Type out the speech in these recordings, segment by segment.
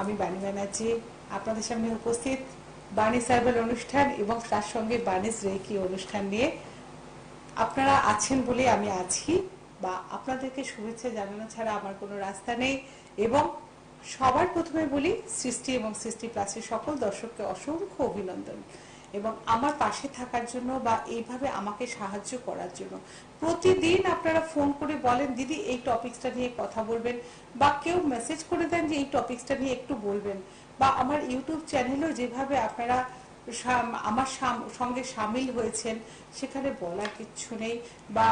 আমি বাণী ব্যানার্জি আপনাদের সামনে উপস্থিত বাণী সার্ভেল অনুষ্ঠান এবং তার সঙ্গে বাণীস রেকি অনুষ্ঠান নিয়ে। আপনারা আছেন বলে আমি আছি, বা আপনাদেরকে শুভেচ্ছা জানানো ছাড়া আমার কোনো রাস্তা নেই। এবং সবার প্রথমে বলি, সৃষ্টি এবং সৃষ্টি প্লাসের সকল দর্শককে অসংখ্য অভিনন্দন এবং আমার পাশে থাকার জন্য বা এইভাবে আমাকে সাহায্য করার জন্য। প্রতিদিন আপনারা ফোন করে বলেন দিদি এই টপিকসটা নিয়ে কথা বলবেন, বা কেউ মেসেজ করে দেন যে এই টপিকসটা নিয়ে একটু বলবেন, বা আমার ইউটিউব চ্যানেলেও যেভাবে আপনারা আমার সঙ্গে সামিল হয়েছেন সেখানে বলার কিচ্ছু নেই। বা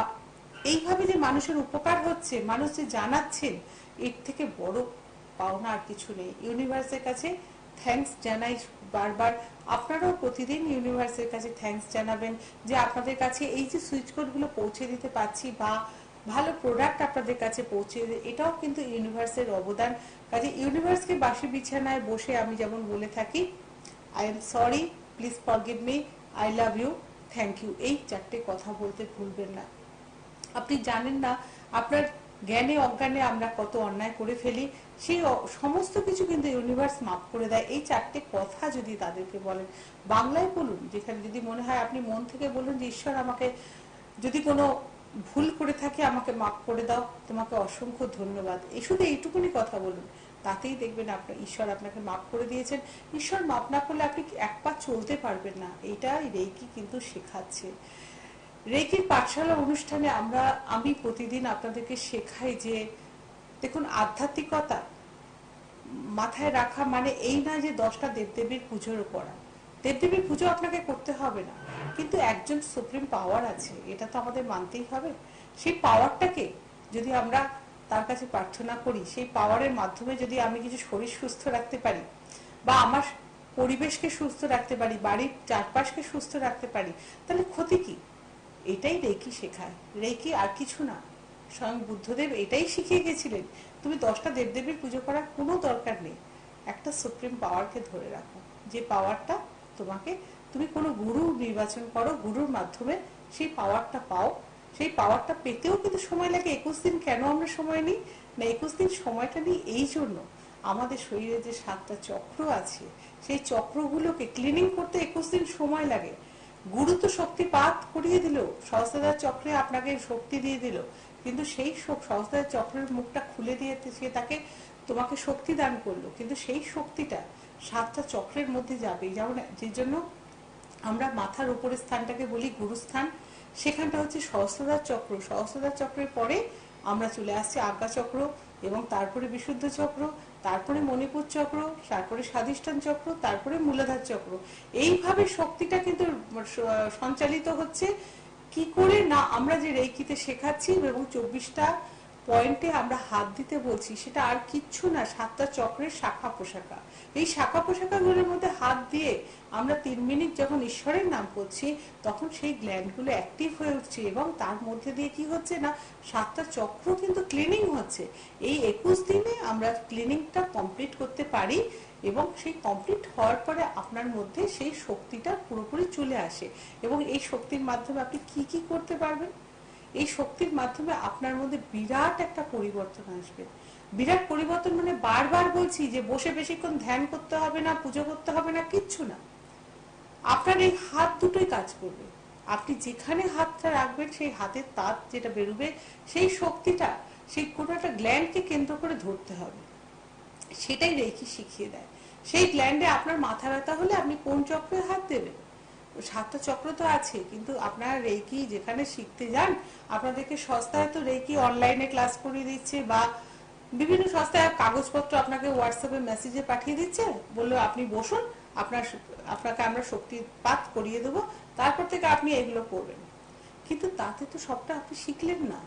এইভাবে যে মানুষের উপকার হচ্ছে, মানুষ যে জানাচ্ছেন, এর থেকে বড় পাওনা আর কিছু নেই। ইউনিভার্সের কাছে থ্যাঙ্কস জানাই বারবার। আপনারাও প্রতিদিন ইউনিভার্সের কাছে থ্যাঙ্কস জানাবেন যে আপনাদের কাছে এই যে সুইচ কোডগুলো পৌঁছে দিতে পারছি বা ভালো প্রোডাক্ট আপনাদের কাছে পৌঁছে, এটাও কিন্তু ইউনিভার্সের অবদান। কাজে ইউনিভার্সকে বাসি বিছানায় বসে আমি যেমন বলে থাকি, I am sorry, please forgive me, I love you, thank you, এই চারটে কথা বলতে ভুলবেন না। আপনি জানেন না আপনার জ্ঞানে অজ্ঞানে আমরা কত অন্যায় করে ফেলি, সেই সমস্ত কিছু কিন্তু ইউনিভার্স মাফ করে দেয়। এই চারটে কথা যদি তাদেরকে বলেন, বাংলায় বলুন, যেখানে যদি মনে হয় আপনি মন থেকে বলুন যে ঈশ্বর আমাকে যদি কোনো ভুল করে থাকে আমাকে মাফ করে দাও, তোমাকে অসংখ্য ধন্যবাদ, এই শুধু এইটুকুনি কথা বলুন, তাতেই দেখবেন আপনার ঈশ্বর আপনাকে মাফ করে দিয়েছেন। ঈশ্বর মাফ না করলে আপনি এক পা চলতে পারবেন না, এইটাই রেকি কিন্তু শেখাচ্ছে। রেকির পাঠশালা অনুষ্ঠানে আমি প্রতিদিন আপনাদেরকে শেখাই যে দেখুন, আধ্যাত্মিকতা মাথায় রাখা মানে এই না যে 10টা দেবদেবীর পুজোর করা। দেবদেবীর পুজো আপনাকে করতে হবে না, কিন্তু একজন সুপ্রিম পাওয়ার আছে, এটা তো আমাদের মানতেই হবে। সেই পাওয়ারটাকে যদি আমরা তার কাছে প্রার্থনা করি, সেই পাওয়ারের মাধ্যমে যদি আমি কিছু শরীর সুস্থ রাখতে পারি, বা আমার পরিবেশকে সুস্থ রাখতে পারি, বাড়ির চারপাশকে সুস্থ রাখতে পারি, তাহলে ক্ষতি কি? এটাই রেকি শেখায়। রেকি আর কিছু না। স্বয়ং বুদ্ধদেব এটাই শিখিয়ে গেছিলেন, তুমি 10টা দেবদেবীর পুজো করার কোনো দরকার নেই, একটা সুপ্রিম পাওয়ারকে ধরে রাখো, যে পাওয়ারটা তোমাকে, তুমি কোনো গুরু নির্বাচন করো, গুরুর মাধ্যমে সেই পাওয়ারটা পাও। সেই পাওয়ারটা পেতেও কিন্তু সময় লাগে। 21 দিন কেন আমরা সময় নিই না, 21 দিন সময়টা নিই এই জন্য, আমাদের শরীরে যে 7টা চক্র আছে, সেই চক্রগুলোকে ক্লিনিং করতে 21 দিন সময় লাগে। গুরু তো শক্তিপাত করিয়ে দিল, সহস্রধার চক্রে আপনাকে শক্তি দিয়ে দিল, কিন্তু সেই সহস্রধার চক্রের মুখটা খুলে দিয়ে সে তাকে তোমাকে শক্তি দান করলো, কিন্তু সেই শক্তিটা 7টা চক্রের মধ্যে যাবে। যেমন যে জন্য আমরা মাথার উপরের স্থানটাকে বলি গুরুস্থান, সেখানটা হচ্ছে সহস্রধার চক্র। সহস্রধার চক্রের পরে আমরা চলে আসছি আজ্ঞা চক্র, এবং তারপরে বিশুদ্ধ চক্র, তারপরে মণিপুর চক্র, তারপরে স্বাধিষ্ঠান চক্র, তারপরে মূলাধার চক্র। এইভাবে শক্তিটা কিন্তু সঞ্চালিত হচ্ছে। কি করে না, আমরা যে রেকিতে শেখাচ্ছি এবং 24টা পয়েন্টে আমরা হাত দিতে বলছি, সেটা আর কিচ্ছু না, 7টা চক্রের শাখা পোশাখা। এই শাখা পোশাখাগুলোর মধ্যে হাত দিয়ে আমরা 3 মিনিট যখন ঈশ্বরের নাম করছি, তখন সেই গ্ল্যান্ডগুলো অ্যাক্টিভ হয়ে উঠছে, এবং তার মধ্যে দিয়ে কি হচ্ছে না, 7টা চক্র কিন্তু ক্লিনিং হচ্ছে। এই 21 দিনে আমরা ক্লিনিংটা কমপ্লিট করতে পারি, এবং সেই কমপ্লিট হওয়ার পরে আপনার মধ্যে সেই শক্তিটা পুরোপুরি চলে আসে। এবং এই শক্তির মাধ্যমে আপনি কি কি করতে পারবেন, এই শক্তির মাধ্যমে আপনার মধ্যে বিরাট একটা পরিবর্তন আসবে। বিরাট পরিবর্তন মানে বারবার বলছি যে বসে বেশিক্ষণ ধ্যান করতে হবে না, পুজো করতে হবে না, কিচ্ছু না। আপনার এই হাত দুটোই কাজ করবে। আপনি যেখানে হাতটা রাখবেন, সেই হাতের তাপ যেটা বেরোবে, সেই শক্তিটা সেই কোনো একটা গ্ল্যান্ডকে কেন্দ্র করে ধরতে হবে, সেটাই রেকি শিখিয়ে দেয়। সেই গ্ল্যান্ডে আপনার মাথা ব্যথা হলে আপনি কোন চক্রে হাত দেবেন? 7টা চক্র তো আছে, কিন্তু আপনারা রেকি যেখানে শিখতে যান, আপনাদেরকে সস্তায় তো রেকি অনলাইনে ক্লাস করিয়ে দিচ্ছে, বা বিভিন্ন সস্তায় কাগজপত্র আপনাকে হোয়াটসঅ্যাপে মেসেজে পাঠিয়ে দিচ্ছে, বললো আপনি বসুন, আপনাকে আমরা শক্তিপাত করিয়ে দেবো, তারপর থেকে আপনি এগুলো করবেন। কিন্তু তাতে তো সবটা আপনি শিখলেন না,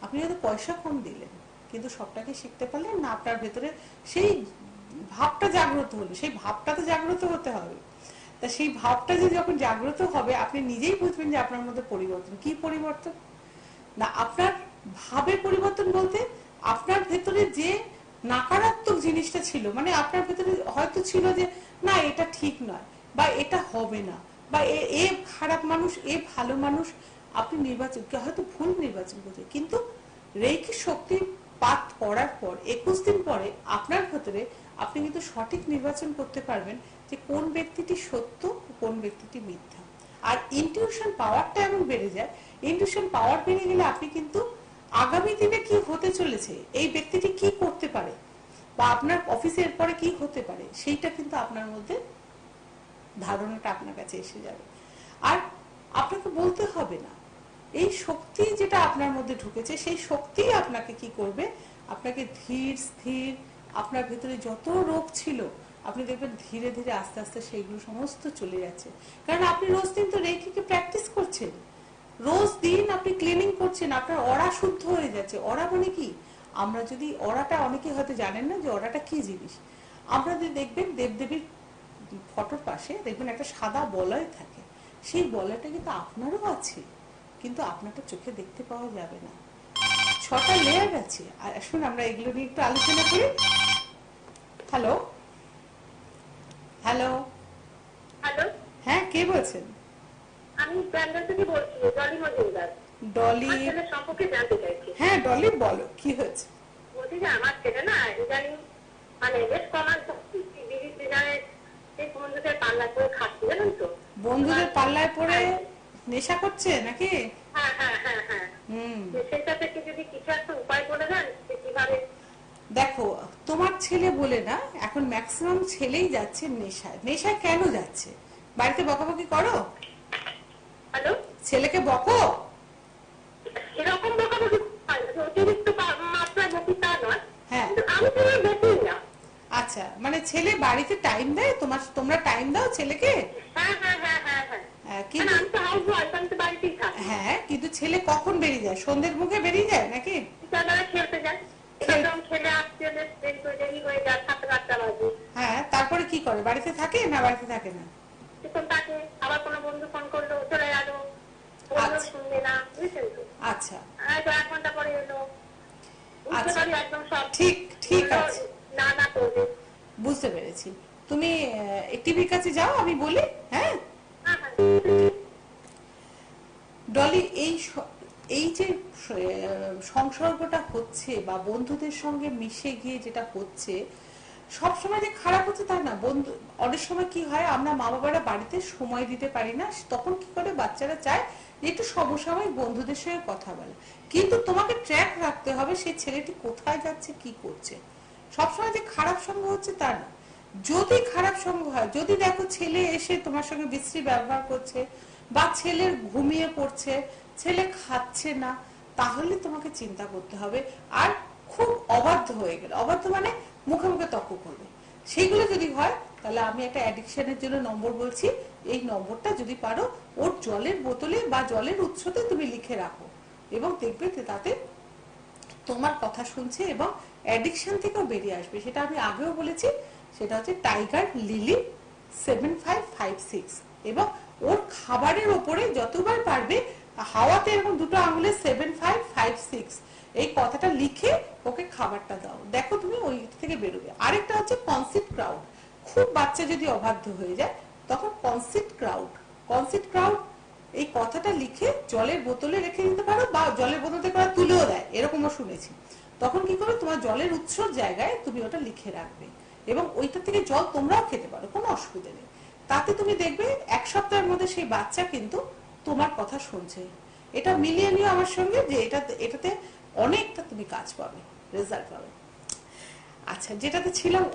আপনি হয়তো পয়সা কম দিলেন, কিন্তু সবটাকে শিখতে পারলেন না। আপনার ভেতরে সেই ভাবটা জাগ্রত হলো, সেই ভাবটা তো জাগ্রত হতে হবে। তা সেই ভাবটা যে যখন জাগ্রত হবে, আপনি নিজেই বুঝবেন যে আপনার মধ্যে পরিবর্তন। কি পরিবর্তন না, আপনার ভাবে পরিবর্তন বলতে, আপনার ভেতরে যে নাকারাত্মক জিনিসটা ছিল, মানে আপনার ভেতরে হয়তো ছিল যে না এটা ঠিক নয়, বা এটা হবে না, বা এ খারাপ মানুষ, এ ভালো মানুষ, আপনি হয়তো ভুল নির্বাচন করছেন। কিন্তু রেকি শক্তি পাঠ পড়ার পর 21 দিন পরে আপনার ভেতরে আপনি কিন্তু সঠিক নির্বাচন করতে পারবেন যে কোন ব্যক্তিটি সত্য, কোন ব্যক্তিটি মিথ্যা। আর ইনটিউশন পাওয়ারটা এমন বেড়ে যায়, ইনটিউশন পাওয়ার বেড়ে গেলে আপনি কিন্তু আগামী দিনে কি হতে চলেছে, এই ব্যক্তিটি কি করতে পারে বা আপনার অফিসের পরে কি হতে পারে, সেইটা কিন্তু আপনার মধ্যে ধারণাটা আপনার কাছে এসে যাবে। আর আপনাকে বলতে হবে না, এই শক্তি যেটা আপনার মধ্যে ঢুকেছে সেই শক্তি আপনাকে কি করবে, আপনাকে ধীর স্থির, আপনার ভেতরে যত রোগ ছিল আপনি দেখবেন ধীরে ধীরে আস্তে আস্তে সেইগুলো সমস্ত চলে যাচ্ছে। কারণ আপনি রোজ দিন তো রেকিকে প্র্যাকটিস করছেন, রোজ দিন আপনি ক্লিনিং করছেন, আপনার অরা শুদ্ধ হয়ে যাচ্ছে। অরা মানে কি, আমরা যদি অরাটা, অনেকে হয়তো জানেন না যে অরাটা কি জিনিস। আমরা যদি দেখবেন দেবদেবীর ফটোর পাশে দেখবেন একটা সাদা বলয় থাকে, সেই বলয়টা কিন্তু আপনারও আছে, কিন্তু আপনারটা চোখে দেখতে পাওয়া যাবে না। 6টা লেয়ার আছে। আর আসুন আমরা এগুলো নিয়ে একটু আলোচনা করি। হ্যালো হ্যালো হ্যালো, হ্যাঁ, কে বলছেন? আমি ব্যাঙ্গালোর থেকে বলছি, ডলি মজুমদার। ডলি? ছেলের সম্পর্কে জানতে চাইছি। হ্যাঁ ডলি, বলো কি হয়েছে। বলছি যে আমার ছেলে না ইদানিং মানে বেশ কমান বিড়ি জানে সেই বন্ধুদের পাল্লা করে খাচ্ছি, জানেন তো। বন্ধুদের পাল্লায় পড়ে নেশা করছে নাকি? হ্যাঁ হ্যাঁ হ্যাঁ হ্যাঁ। সেটা থেকে যদি কিছু একটা উপায় বলে দেন যে কিভাবে। দেখো, তোমার ছেলে বলে না, এখন ম্যাক্সিমাম ছেলেই যাচ্ছে নেশায়। নেশায় কেন যাচ্ছে? বাড়িতে বকাবকি করো? হ্যালো, ছেলেকে বকো? এরকম বকাবকি অতিরিক্ত মাত্রায় বকি তা নয়, হ্যাঁ, কিন্তু আমি তো বকি না। আচ্ছা, মানে ছেলে বাড়িতে টাইম দেয়, তোমরা টাইম দাও ছেলেকে? হ্যাঁ হ্যাঁ হ্যাঁ হ্যাঁ হ্যাঁ। কিন্তু আমি তো হাউস ওয়াইফ, আমি তো বাড়িতেই থাকি। হ্যাঁ, কিন্তু ছেলে কখন বেরিয়ে যায়? সন্ধ্যের মুখে বেরিয়ে যায় নাকি? বিকালবেলা খেলতে যায়, খেলে আসতে দেরি হয়ে যায়, 7-8টা বাজে। হ্যাঁ, তারপরে কি করে? বাড়িতে থাকে না বাড়িতে থাকে না? তখন তাকে আবার কোনো বন্ধু ফোন করলো, চলে গেল, বললো শুনবে না, বুঝছেন তো। আচ্ছা, 1 ঘন্টা পরে এলো, বুঝতে পারি একদম সব ঠিক ঠিক আছে, না না করবে। বুঝতে পেরেছি। তুমি টিভির কাছে যাও, আমি বলি। হ্যাঁ হ্যাঁ হ্যাঁ। ডলি, এই যে সংসর্গটা হচ্ছে বা বন্ধুদের সঙ্গে মিশে গিয়ে যেটা হচ্ছে, সবসময় যে খারাপ হচ্ছে তা না। বন্ধু, অনেক সময় কি হয়, আমরা মা বাবারা বাড়িতে সময় দিতে পারি না, তখন কি করে বাচ্চারা চায় যে একটু সমসাময়িক বন্ধুদের সঙ্গে কথা বলে। কিন্তু তোমাকে ট্র্যাক রাখতে হবে সেই ছেলেটি কোথায় যাচ্ছে, কি করছে। সবসময় যে খারাপ সঙ্গ হচ্ছে তা না। যদি খারাপ সঙ্গ হয়, যদি দেখো ছেলে এসে তোমার সঙ্গে বিশ্রী ব্যবহার করছে বা ছেলের ঘুমিয়ে পড়ছে, ছেলে খাচ্ছে না, তাহলে তোমাকে চিন্তা করতে হবে। আর খুব অবাধ্য হয়ে গেল, অবাধ্য মানে মুখে মুখে তর্ক করবে, সেইগুলো যদি হয়, তাহলে আমি একটা অ্যাডিকশনের জন্য নম্বর বলছি। এই নম্বরটা যদি পারো ওর জলের বোতলে বা জলের উৎসতে তুমি লিখে রাখো, এবং দেখবে যে তাতে তোমার কথা শুনছে এবং অ্যাডিকশন থেকেও বেরিয়ে আসবে। সেটা আমি আগেও বলেছি, সেটা হচ্ছে টাইগার লিলি 7556। এবং ওর খাবারের ওপরে যতবার পারবে হাওয়াতে এরকম 2টো আঙুলে 7556 এই কথাটা লিখে ওকে খাবারটা দাও, দেখো তুমি ওই থেকে বেরোবে। আরেকটা হচ্ছে কনসিট ক্রাউড। খুব বাচ্চা যদি অবাধ্য হয়ে যায়, তখন কনসিট ক্রাউড এই কথাটা লিখে জলের বোতলে রেখে দিতে পারো, বা জলের বোতল থেকে ওরা তুলেও দেয়, এরকমও শুনেছি। তখন কি করবে, তোমার জলের উৎসর জায়গায় তুমি ওটা লিখে রাখবে, এবং ওইটা থেকে জল তোমরাও খেতে পারো, কোনো অসুবিধা নেই। তাতে তুমি দেখবে 1 সপ্তাহের মধ্যে সেই বাচ্চা কিন্তু তোমার কথা শুনছে। এটা মিলিয়ে নিও আমার সঙ্গে, যে এটাতে অনেকটা তুমি কাজ পাবে, রেজাল্ট পাবে। আচ্ছা, যেটাতে ছিলাম,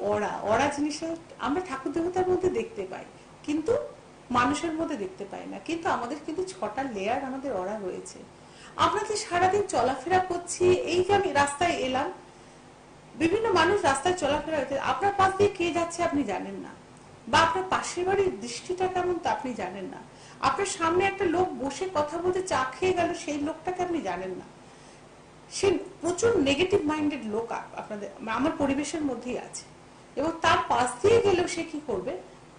অরা জিনিসটা আমরা ঠাকুর দেবতার মধ্যে দেখতে পাই, কিন্তু মানুষের মধ্যে দেখতে পাই না। কিন্তু আমাদের কিন্তু 6টা লেয়ার আমাদের অরা রয়েছে। আমরা যে সারাদিন চলাফেরা করছি, এই যে আমি রাস্তায় এলাম, বিভিন্ন মানুষ রাস্তায় চলাফেরা করছে, আপনার পাশ দিয়ে কে যাচ্ছে আপনি জানেন না, বা আপনার পাশের বাড়ির দৃষ্টিটা কেমন তা আপনি জানেন না, আপনার সামনে একটা লোক বসে কথা বলতে চা খেয়ে গেল, সেই লোকটাকে আপনি জানেন না। সে প্রচুর নেগেটিভ মাইন্ডেড লোক আপনাদের আমার পরিবেশের মধ্যেই আছে, এবং তার পাশ দিয়ে গেলেও সে কি করবে,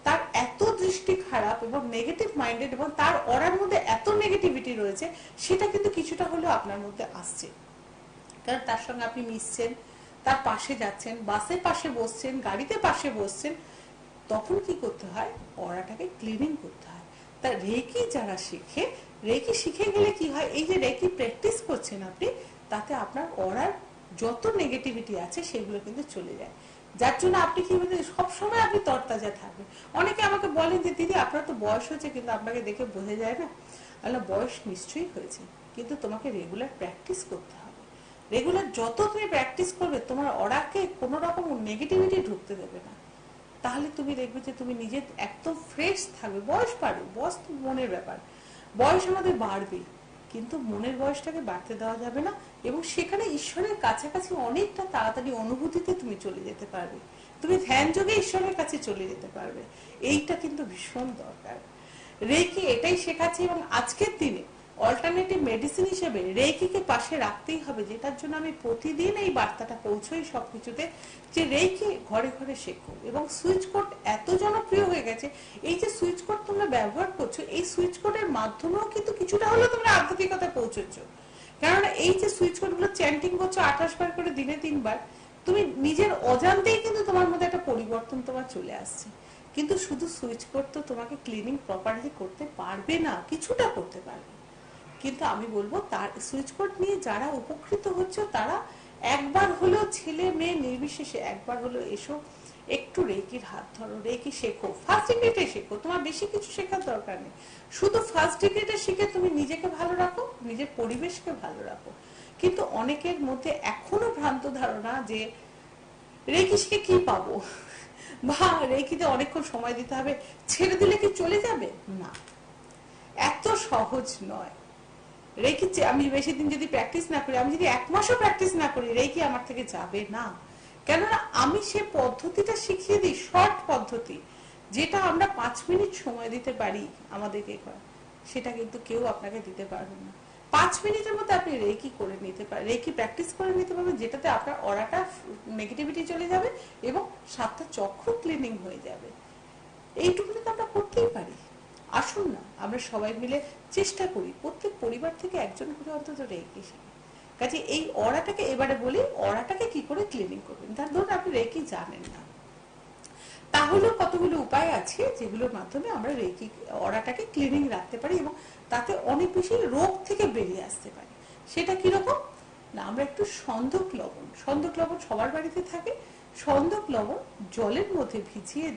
তার এত দৃষ্টি খারাপ এবং নেগেটিভ মাইন্ডেড, এবং তার অরার মধ্যে এত নেগেটিভিটি রয়েছে, সেটা কিন্তু কিছুটা হলেও আপনার মধ্যে আসছে। কারণ তার সঙ্গে আপনি মিশছেন, তার পাশে যাচ্ছেন, বাসের পাশে বসছেন, গাড়িতে পাশে বসছেন, তখন কি করতে হয়, অরাটাকে ক্লিনিং করতে হয়। তা রেকি যারা শিখে, রেকি শিখে গেলে কি হয়, এই যে রেকি প্র্যাকটিস করছেন আপনি, তাতে আপনার অরার যত নেগেটিভিটি আছে সেগুলো কিন্তু চলে যায়। যার জন্য আপনি কি বলতে সবসময় আপনি তরতাজা থাকবেন। অনেকে আমাকে বলেন যে দিদি আপনার তো বয়স হয়েছে কিন্তু আপনাকে দেখে বোঝা যায় না। আল্লাহ বয়স নিশ্চয়ই হয়েছে, কিন্তু তোমাকে রেগুলার প্র্যাকটিস করতে হবে। রেগুলার যত তুমি প্র্যাকটিস করবে তোমার অরাকে কোনো রকম নেগেটিভিটি ঢুকতে দেবে না। তাহলে তুমি দেখবে যে তুমি নিজে একদম ফ্রেশ থাকবে। বয়স বাড়বে, বয়স তো মনের ব্যাপার, বয়স আমাদের বাড়বে, কিন্তু মনের বয়সটাকে বাড়তে দেওয়া যাবে না। এবং সেখানে ঈশ্বরের কাছাকাছি অনেকটা তাড়াতাড়ি অনুভূতিতে তুমি চলে যেতে পারবে, তুমি ধ্যান যোগে ঈশ্বরের কাছে চলে যেতে পারবে। এইটা কিন্তু ভীষণ দরকার। রেকি এটাই শেখাচ্ছে, এবং আজকের দিনে অল্টারনেটিভ মেডিসিন হিসেবে রেকিকে পাশে রাখতেই হবে, যেটার জন্য আমি প্রতিদিন এই বার্তাটা পৌঁছই সবকিছুতে, যে রেকি ঘরে ঘরে শেখো। এবং সুইচ কোড এত জনপ্রিয় হয়ে গেছে, এই যে সুইচ কোড তোমরা ব্যবহার করছো, এই সুইচ কোডের মাধ্যমেও কিন্তু কিছুটা হলেও তোমরা আধ্যাত্মিকতা পৌঁছচ্ছ। কেননা এই যে সুইচ কোড গুলো চ্যান্টিং করছো 28 বার করে, দিনে 3 বার, তুমি নিজের অজান্তেই কিন্তু তোমার মধ্যে একটা পরিবর্তন তোমার চলে আসছে। কিন্তু শুধু সুইচ কোড তো তোমাকে ক্লিনিং প্রপারলি করতে পারবে না, কিছুটা করতে পারবে। কিন্তু আমি বলবো তার সুইচ কোড নিয়ে যারা উপকৃত হচ্ছে তারা একবার হলেও, ছেলে মেয়ে নির্বিশেষে, একবার হলেও এসো, একটু রেকির হাত ধরো, রেকি শেখো, ফার্স্ট ডিগ্রিতে শেখো, তোমার বেশি কিছু শেখার দরকার নেই। শুধু ফার্স্ট ডিগ্রিটা শিখে তুমি নিজেকে ভালো রাখো, নিজের পরিবেশকে ভালো রাখো। কিন্তু অনেকের মধ্যে এখনো ভ্রান্ত ধারণা যে রেকি শিখে কি পাবো, বা রেকিতে অনেকক্ষণ সময় দিতে হবে, ছেড়ে দিলে কি চলে যাবে? না, এত সহজ নয়। রেকি আমি বেশি দিন যদি প্র্যাকটিস না করি, আমি যদি 1 মাসও প্র্যাকটিস না করি, রেকি আমার থেকে যাবে না। কেননা আমি সে পদ্ধতিটা শিখিয়ে দিই, শর্ট পদ্ধতি, যেটা আমরা 5 মিনিট সময় দিতে পারি আমাদেরকে করা, সেটা কিন্তু কেউ আপনাকে দিতে পারবে না। 5 মিনিটের মধ্যে আপনি রেকি করে নিতে পারেন, রেকি প্র্যাকটিস করে নিতে পারবেন, যেটাতে আপনার অরাটা নেগেটিভিটি চলে যাবে এবং 7টা চক্র ক্লিনিং হয়ে যাবে। এইটুকু তো আমরা করতেই পারি। আসুন না আমরা সবাই মিলে চেষ্টা করি, প্রত্যেক পরিবার থেকে একজন করে অন্তত রেকি শিখি। কাজে এই অরাটাকে, এবারে বলি অরাটাকে কি করে ক্লিনিং করবেন। তার ধরুন আপনি রেকি জানেন না, তাহলেও কতগুলো উপায় আছে যেগুলোর মাধ্যমে আমরা রেকি অরাটাকে ক্লিনিং রাখতে পারি এবং তাতে অনেক বেশি রোগ থেকে বেরিয়ে আসতে পারি। সেটা কিরকম না, আমরা একটু সন্দক লবণ, সন্দক লবণ সবার বাড়িতে থাকে, সন্দক লবণ জলের মধ্যে ভিজিয়ে,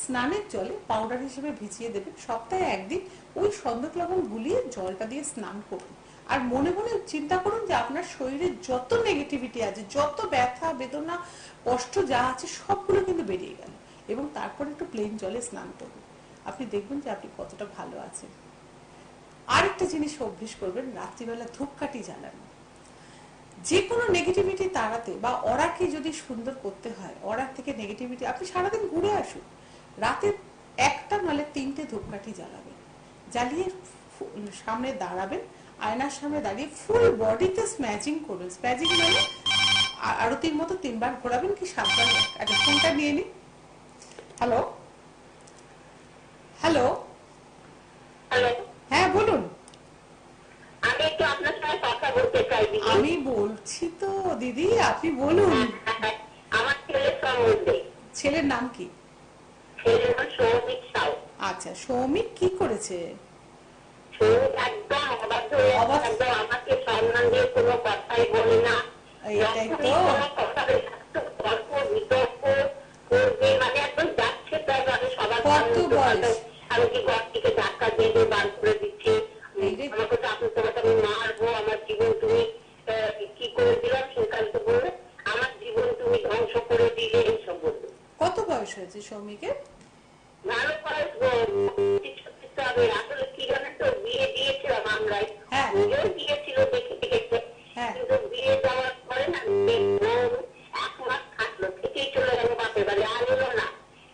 স্নানের জলে পাউডার হিসেবে ভিজিয়ে দেবেন। সপ্তাহে একদিন ওই সন্দক লবণ গুলিয়ে জলটা দিয়ে স্নান করুন। আর মনে মনে চিন্তা করুন যে আপনার শরীরে যত নেগেটিভিটি আছে, যত ব্যথা বেদনা কষ্ট যা আছে, সবগুলো কিন্তু বেরিয়ে গেল। এবং তারপর একটু প্লেন জলে স্নান করুন, আপনি দেখবেন যে আপনি কতটা ভালো আছেন। আরেকটা জিনিস অভ্যেস করবেন, রাত্রিবেলা ধূপকাঠি জ্বালানো। যে কোনো নেগেটিভিটি তাড়াতে বা অরাকে যদি সুন্দর করতে হয়, অরার থেকে নেগেটিভিটি, আপনি সারাদিন ঘুরে আসুন, রাতে 1টা নলে 3টে ধূপকাঠি জ্বালাবেন, জ্বালিয়ে সামনে দাঁড়াবেন, আয়নার সামনে দাঁড়িয়ে ফুল বডিতে স্ম্যাজিং করুন। স্ম্যাজিং মানে আরতির মতো 3 বার ঘোরাবেন কি 7 বার। একটা ফোনটা নিয়ে নিন। হ্যালো হ্যালো, হ্যালো, হ্যাঁ বলুন। আমি একটু আপনার সাথে কথা বলতে চাই দিদি। আমি বলছি তো দিদি, আপনি বলুন। আমার ছেলের সম্বন্ধে। ছেলের নাম কি? ছেলের নাম সৌমিক সাউ। আচ্ছা, সৌমিক কি করেছে? সৌমিক একদম অবাধ্য হয়ে আছে, একদম আমাকে সম্মান দিয়ে কোনো কথাই বলে না। এইটাই তো, কোনো কথা তর্ক বিতর্ক করবে, মানে একদম যাচ্ছে তাই, আমি সবার কত বয়স? আমি কি ঘর থেকে ধাক্কা দিয়ে বার করে দিচ্ছি, আমাকে তো আপনি তোমাকে আমি মারবো, আমার জীবন তুমি কি করে দিলাম, সেখানে তো বলবে আমার জীবন তুমি ধ্বংস করে দিলে, এইসব বলবে। কত বয়স হয়েছে সৌমিকের? ভালো করে হবে। আসলে কি জানেন তো, বিয়ে দিয়েছিলাম আমরাই, নিজেও দিয়েছিল দেখে দেখে, কিন্তু বিয়ে দেওয়ার পরে না 1 মাস থাকলো, থেকেই চলে গেল বাপের বাড়ি, আর এলো না।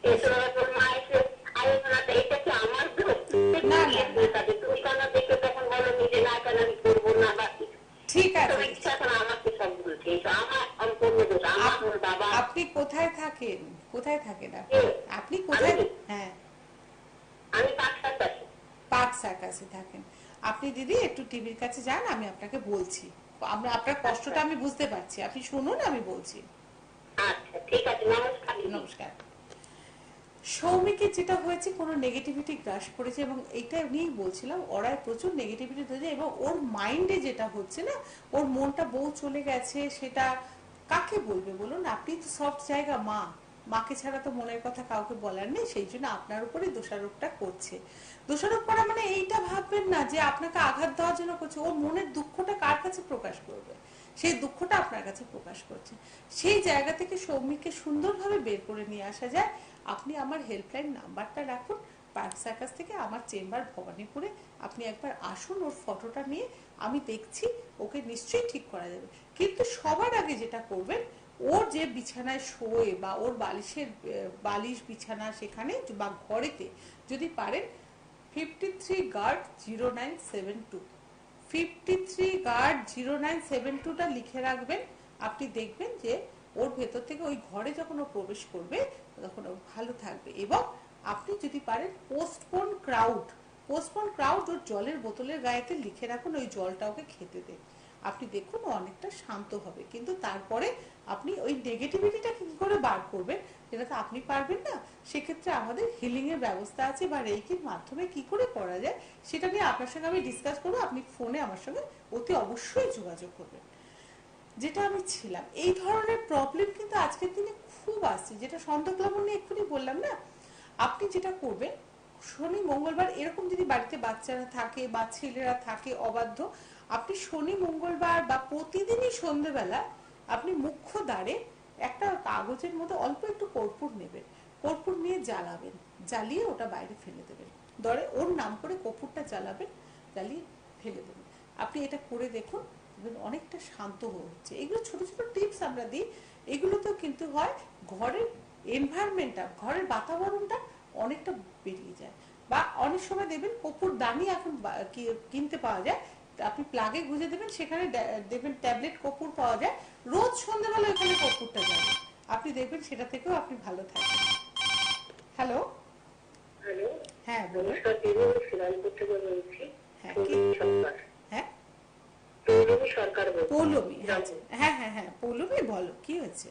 এসে মা এসে আর এলো না, এটা কি আমার দোষ? তুমি কেন দেখে তখন বলো নিজে না, কেন আমি করবো না, বা ঠিক আছে, এখন আমাকে সব বলছে, আমার সম্পূর্ণ দোষ, আমার বাবা। আপনি কোথায় থাকেন? কোথায় থাকেন আপনি? কোথায়? হ্যাঁ, আমি পাঁচটা পার্ক সার্কাসে থাকেন আপনি। দিদি একটু টিভির কাছে যান, আমি আপনাকে বলছি। আপনার কষ্টটা আমি বুঝতে পারছি, আপনি শুনুন, আমি বলছি। আচ্ছা ঠিক আছে, নমস্কার। নমস্কার। সৌমিকের যেটা হয়েছে, কোনো নেগেটিভিটি গ্রাস করেছে, এবং এইটা নিয়েই বলছিলাম, ওরাই প্রচুর নেগেটিভিটি হয়েছে, এবং ওর মাইন্ডে যেটা হচ্ছে না, ওর মনটা বউ চলে গেছে, সেটা কাকে বলবে বলুন? আপনি তো সফট জায়গা, মা, মাকে ছাড়া তো মনের কথা কাউকে বলার নেই, সেই জন্য আপনার উপরেই দোষারোপটা করছে। দোষারোপ করা মানে এইটা ভাববেন না যে আপনাকে আঘাত দেওয়ার জন্য করছে। ওর মনের দুঃখটা কার কাছে প্রকাশ করবে? সেই দুঃখটা আপনার কাছে প্রকাশ করছে। সেই জায়গা থেকে সৌমিককে সুন্দরভাবে বের করে নিয়ে আসা যায়। আপনি আমার হেল্পলাইন নাম্বারটা রাখুন, পার্ক সার্কাস থেকে আমার চেম্বার ভবানীপুরে, আপনি একবার আসুন, ওর ফটোটা নিয়ে আমি দেখছি, ওকে নিশ্চয়ই ঠিক করা যাবে। কিন্তু সবার আগে যেটা করবেন, ওর যে বিছানায় শোয় বা ওর বালিশ বিছানা সেখানে বা ঘরেতে যদি পারেন 53 গার্ড 0972, 53 গার্ড 0972টা লিখে রাখবেন। আপনি দেখবেন যে ওর ভেতর থেকে ওই ঘরে যখন ও প্রবেশ করবে তখন ও ভালো থাকবে। এবং আপনি যদি পারেন পোস্টপোন ক্রাউড ওর জলের বোতলের গায়েতে লিখে রাখুন, ওই জলটা ওকে খেতে দেন। আপনি দেখুন ও অনেকটা শান্ত হবে। কিন্তু তারপরে আপনি ওই নেগেটিভিটিটা কি করে বার করবেন, যেটা তো আপনি পারবেন না, সেক্ষেত্রে আমাদের হিলিং এর ব্যবস্থা আছে বা রেইকির মাধ্যমে কি করে করা যায় সেটা নিয়ে আপনার সঙ্গে আমি ডিসকাস করবো। আপনি ফোনে আমার সঙ্গে অতি অবশ্যই যোগাযোগ করবেন। যেটা আমি ছিলাম, এই ধরনের প্রবলেম কিন্তু আজকের দিনে খুব আসছে, যেটা সন্তক্লাবণ্য এক্ষুনি বললাম না। আপনি যেটা করবেন, শনি মঙ্গলবার এরকম যদি বাড়িতে বাচ্চারা থাকে বা ছেলেরা থাকে অবাধ্য, আপনি শনি মঙ্গলবার বা প্রতিদিনই সন্ধ্যেবেলা আপনি মুখ্য দ্বারে একটা কাগজের মধ্যে অল্প একটু কর্পূর নেবেন, কর্পূর নিয়ে জ্বালাবেন, জ্বালিয়ে ওটা বাইরে ফেলে দেবেন। ধরে ওর নাম করে কর্পূরটা জ্বালাবেন, জ্বালিয়ে ফেলে দেবেন। আপনি এটা করে দেখুন, অনেকটা শান্ত হচ্ছে। এগুলো ছোট ছোট টিপস আমরা দিই, এগুলোতেও কিন্তু হয় ঘরের এনভায়রনমেন্টটা, ঘরের বাতাবরণটা অনেকটা বেরিয়ে যায়। বা অনেক সময় দেখবেন কর্পূর দানি এখন কিনতে পাওয়া যায়, আপনি প্লাগে গুঁজে দেবেন, সেখানে দেখবেন ট্যাবলেট কর্পূর পাওয়া যায়, রোজ সন্ধ্যাবেলা ওখানে কর্পূরটা যাবে, আপনি দেখবেন সেটা থেকেও আপনি ভালো থাকবেন। হ্যালো, হ্যালো, হ্যাঁ বলুন। নমস্কার দিদি, আমি শ্রীরামপুর থেকে বলছি। হ্যাঁ, কি? পৌলমী সরকার। হ্যাঁ, পৌলমী সরকার বলছি। পৌলমী, হ্যাঁ হ্যাঁ হ্যাঁ, পৌলমী বলো, কি হয়েছে?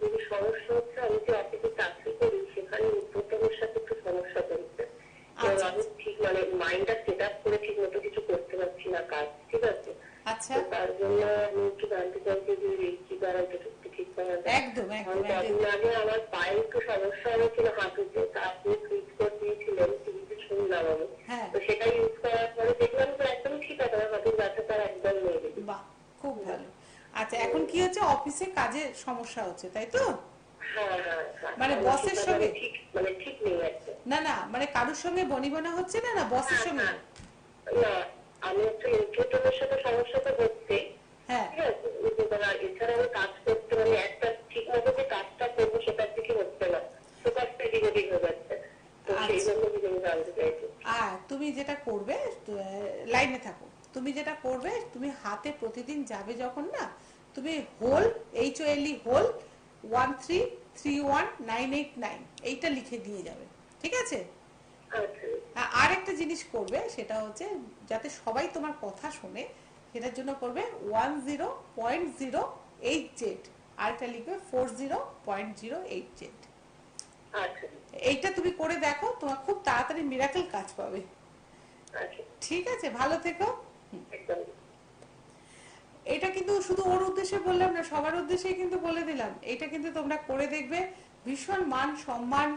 দিদি, সমস্যা হচ্ছে, আমি যে অফিসে চাকরি করি সেখানে উদ্যোক্তাদের সাথে একটু সমস্যা চলছে। আমি ঠিক মানে মাইন্ডটা সেট আপ করে ঠিক মতো কিছু করতে পারছি না কাজ, ঠিক আছে? আচ্ছা, তার জন্য আমি একটু জানতে চাইছি যে রেকি দ্বারা যেটা ঠিক করা যায়। একদম একদম কদিন আগে আমার পায়ে একটু সমস্যা হয়েছিল হাঁটুতে, তা আপনি সুইচ করে দিয়েছিলেন, টিভিতে শুনলাম আমি। তো সেটা ইউজ করার পরে দেখলাম তো একদম ঠিক আছে, আমার হাঁটুর ব্যথাটা একদম নেই। বাহ, খুব ভালো। আচ্ছা, এখন কি হচ্ছে, অফিসে কাজে সমস্যা হচ্ছে, তাই তো? মানে বসের সঙ্গে মানে ঠিক নেই একদম। না না, মানে কারোর সঙ্গে বনিবনা হচ্ছে না, না বসের সঙ্গে? না, আমি একটু ইনফ্লুয়েন্সের সাথে সমস্যাটা হচ্ছে। হ্যাঁ, ঠিক আছে, এছাড়া আমি কাজ করতে মানে একটা ঠিক মতো যে কাজটা করবো সেটার দিকে হচ্ছে না, ফোকাসটা এদিক ওদিক হয়ে যাচ্ছে। তো সেই জন্য আমি জানতে চাইছি। তুমি যেটা করবে, লাইনে থাকো, তুমি যেটা করবে, তুমি হাতে প্রতিদিন যাবে যখন না, তুমি হোল HOLE হোল 1331989 এইটা লিখে দিয়ে যাবে, ঠিক আছে? আর একটা জিনিস করবে, সেটা হচ্ছে যাতে সবাই তোমার কথা শোনে, সেটার জন্য করবে 10.0HZ, আর একটা লিখবে 40.0HZ। এইটা তুমি করে দেখো, তোমার খুব তাড়াতাড়ি মিরাকেল কাজ পাবে। ঠিক আছে, ভালো থেকো। এটা কিন্তু শুধু ওর উদ্দেশ্যে বললাম না, সবার উদ্দেশ্যে কিন্তু বলে দিলাম। এটা কিন্তু তোমরা করে দেখবে, ভীষণ মান সম্মান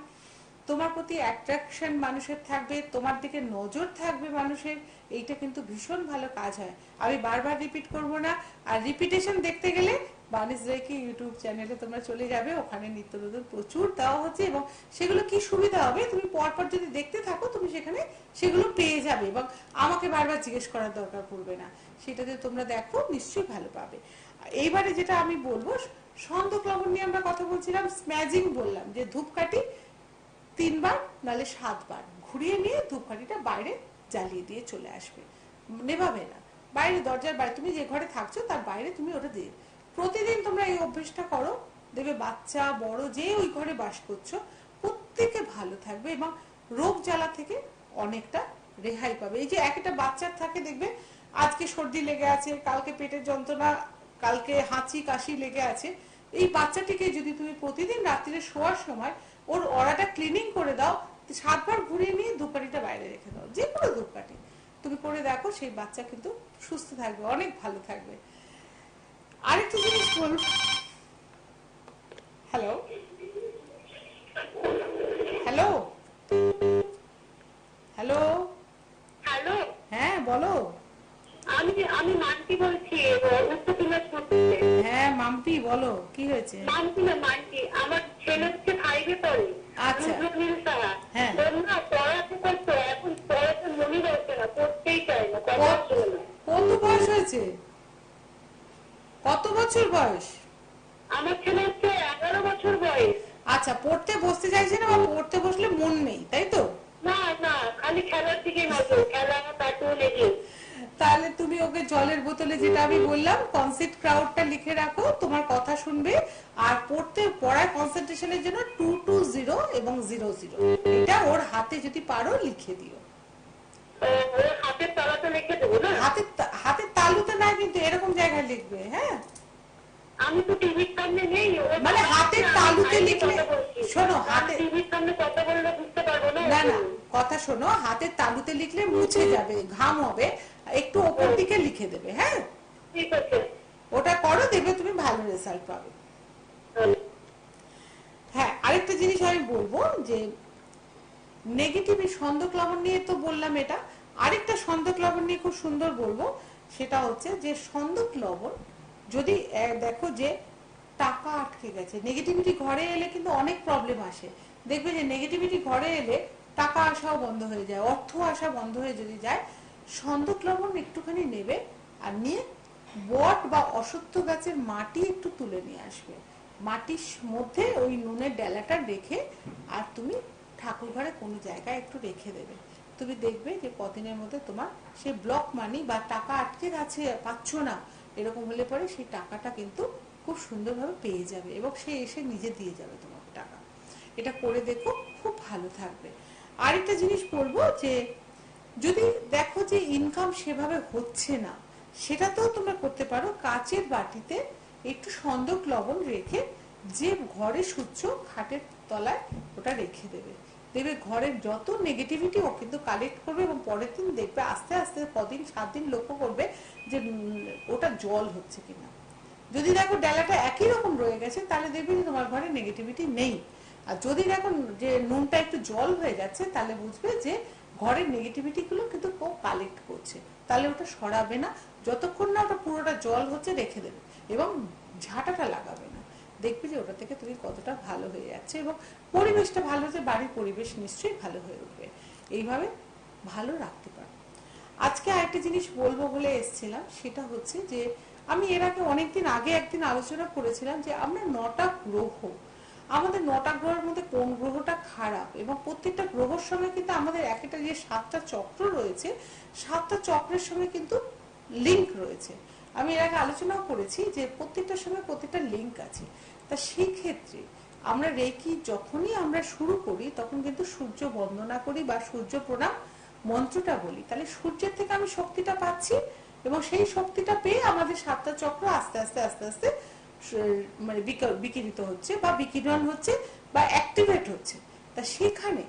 তোমার প্রতি অ্যাট্রাকশন মানুষের থাকবে, তোমার দিকে নজর থাকবে মানুষের। এইটা কিন্তু ভীষণ ভালো কাজ হয়। আমি বারবার রিপিট করব না। আর রিপিটেশন দেখতে গেলে বানিস রেকি ইউটিউব চ্যানেলে তোমরা চলে যাবে, ওখানে নিত্য নতুন প্রচুর দেওয়া হচ্ছে, এবং সেগুলো কি সুবিধা হবে, তুমি পরপর যদি দেখতে থাকো তুমি সেখানে সেগুলো পেয়ে যাবে, এবং আমাকে বারবার জিজ্ঞেস করার দরকার পড়বে না। সেটা যদি তোমরা দেখো নিশ্চয়ই ভালো পাবে। এইবারে যেটা আমি বলবো, ছন্দক্লবন নিয়ে আমরা কথা বলছিলাম, স্ম্যাজিং বললাম, যে ধূপকাঠি 3 বার নাহলে 7 বার ঘুরিয়ে নিয়ে ধূপকাঠিটা বাইরে জ্বালিয়ে দিয়ে চলে আসবে, নেভাবে না, বাইরে দরজার বাইরে, তুমি যে ঘরে থাকছো তার বাইরে তুমি ওটা দিয়ে প্রতিদিন তোমরা এই অভ্যেসটা করো, দেখবে বাচ্চা বড় যে ওই ঘরে বাস করছো প্রত্যেকে ভালো থাকবে এবং রোগ জ্বালা থেকে অনেকটা রেহাই পাবে। এই যে একটা বাচ্চার থাকে, দেখবে আজকে সর্দি লেগে আছে, কালকে পেটের যন্ত্রণা, কালকে হাঁচি কাশি লেগে আছে, এই বাচ্চাটিকে যদি তুমি প্রতিদিন রাত্রিরে শোয়ার সময় ওর অরাটা ক্লিনিং করে দাও, 7 বার ঘুরিয়ে নিয়ে ধূপকাঠিটা বাইরে রেখে দাও, যে কোনো ধূপকাঠি তুমি করে দেখো, সেই বাচ্চা কিন্তু সুস্থ থাকবে, অনেক ভালো থাকবে। আরেকটা জিনিস বলবো, হ্যালো হ্যালো হ্যালো হ্যালো, হ্যাঁ বলো। আমি আমি মান্টি বলছি, উত্তর দিনাজপুর থেকে। হ্যাঁ মাম্পি বলো, কি হয়েছে? মান্টি না মান্টি, আমার ছেলে হচ্ছে 5-এ পড়ে। আচ্ছা রুদ্রনীল সাহা। হ্যাঁ ওর না পড়াতে করতো, এখন পড়াতে মনে হচ্ছে না, পড়তেই চায় না, কথা কত শোনে না। কত বয়স হয়েছে? কত বছর বয়স? আমার ছেলে হচ্ছে 11 বছর বয়স। আচ্ছা, পড়তে বসতে চাইছে না বা পড়তে বসলে মন নেই, তাই তো? না না, খালি খেলার দিকে নজর, খেলা কার্টুন এগিয়ে। তাহলে তুমি ওকে জলের বোতলে, যেটা আমি বললাম, কনসেপ্ট ক্রাউডটা লিখে রাখো, তোমার কথা শুনবে। আর পড়ায় কনসেন্ট্রেশনের জন্য 220 এবং 00, এটা ওর হাতে যদি পারো লিখে দিও। ওর হাতের তালাতে লিখে দেবো না? হাতের তালুতে না, কিন্তু এরকম জায়গায় লিখবে। হ্যাঁ, আমি তো টিভির সামনে নেই, মানে হাতের তালুতে লিখলে, শোনো, হাতে টিভির সামনে কথা বললে বুঝতে পারবো না। না না, কথা শোনো, হাতের তালুতে লিখলে মুছে যাবে, ঘাম হবে, একটু ওপর দিকে লিখে দেবে। হ্যাঁ, ঠিক আছে, ওটা করো, দেখবে তুমি ভালো রেজাল্ট পাবে। হ্যাঁ, আরেকটা জিনিস আমি বলবো যে নেগেটিভ ছন্দক লবণ নিয়ে তো বললাম এটা, আরেকটা ছন্দক লবণ নিয়ে খুব সুন্দর বলবো। সেটা হচ্ছে যে ছন্দক লবণ যদি দেখো যে টাকা আটকে গেছে, নেগেটিভিটি ঘরে এলে কিন্তু অনেক প্রবলেম আসে। দেখবে যে নেগেটিভিটি ঘরে এলে টাকা আসাও বন্ধ হয়ে যায়, অর্থ আসা বন্ধ হয়ে যদি যায়, ছন্দক লবণ একটুখানি নেবে, আর নিয়ে বট বা অশ্বত্থ গাছের মাটি একটু তুলে নিয়ে আসবে, মাটির মধ্যে ওই নুনের ডেলাটা রেখে, আর তুমি ঠাকুর ঘরে কোনো জায়গায় একটু রেখে দেবে। তুমি দেখবে যে কদিনের মধ্যে তোমার সেই ব্লক মানি বা টাকা আটকে গেছে, পাচ্ছ না, এরকম হলে পরে সেই টাকাটা কিন্তু খুব সুন্দরভাবে পেয়ে যাবে, এবং সে এসে নিজে দিয়ে যাবে তোমাকে টাকা। এটা করে দেখো, খুব ভালো থাকবে। আরেকটা জিনিস বলবো যে যদি দেখো যে ইনকাম সেভাবে হচ্ছে না, সেটাতেও তোমরা করতে পারো, কাচের বাটিতে একটু ছন্দক লবণ রেখে যে ঘরে সূর্য খাটের তলায় ওটা রেখে দেবে, দেখবে ঘরের যত নেগেটিভিটি ও কিন্তু কালেক্ট করবে, এবং পরের দিন দেখবে আস্তে আস্তে কদিন 7 দিন লক্ষ্য করবে যে ওটা জল হচ্ছে কিনা। যদি দেখো ডেলাটা একই রকম রয়ে গেছে, তাহলে দেখবে যে তোমার ঘরে নেগেটিভিটি নেই। আর যদি দেখো যে নুনটা একটু জল হয়ে যাচ্ছে, তাহলে বুঝবে যে ঘরের নেগেটিভিটি গুলো কিন্তু ও কালেক্ট করছে, তাহলে ওটা সরাবে না, যতক্ষণ না ওটা পুরোটা জল হচ্ছে রেখে দেবে, এবং ঝাঁটাটা লাগাবে না। দেখবে যে ওটা থেকে তুমি কতটা ভালো হয়ে যাচ্ছে, এবং পরিবেশটা ভালো হচ্ছে, বাড়ির পরিবেশ নিশ্চয়ই ভালো হয়ে উঠবে। এইভাবে ভালো রাখতে পারো। আজকে আরেকটা জিনিস বলবো বলে এসেছিলাম, সেটা হচ্ছে যে আমি এর আগে অনেকদিন আগে একদিন আলোচনা করেছিলাম যে আমরা 9টা গ্রহ, আমাদের 9টা গ্রহের মধ্যে কোন গ্রহটা খারাপ, এবং প্রত্যেকটা গ্রহের সঙ্গে কিন্তু আমাদের একটা যে 7টা চক্র রয়েছে, 7টা চক্রের সঙ্গে কিন্তু লিংক রয়েছে। আমি এর আগে আলোচনাও করেছি যে প্রত্যেকটার সঙ্গে প্রত্যেকটা লিংক আছে। তা সেই ক্ষেত্রে আমরা রেকি যখনই আমরা শুরু করি, তখন কিন্তু সূর্য বন্দনা করি বা সূর্য প্রণাম মন্ত্রটা বলি, তাহলে সূর্যের থেকে আমি শক্তিটা পাচ্ছি, এবং সেই শক্তিটা পেয়ে আমাদের 7টা চক্র আস্তে আস্তে আস্তে আস্তে মানে বিকিরিত হচ্ছে বা বিকিরণ হচ্ছে বা অ্যাক্টিভেট হচ্ছে। তা সেখানে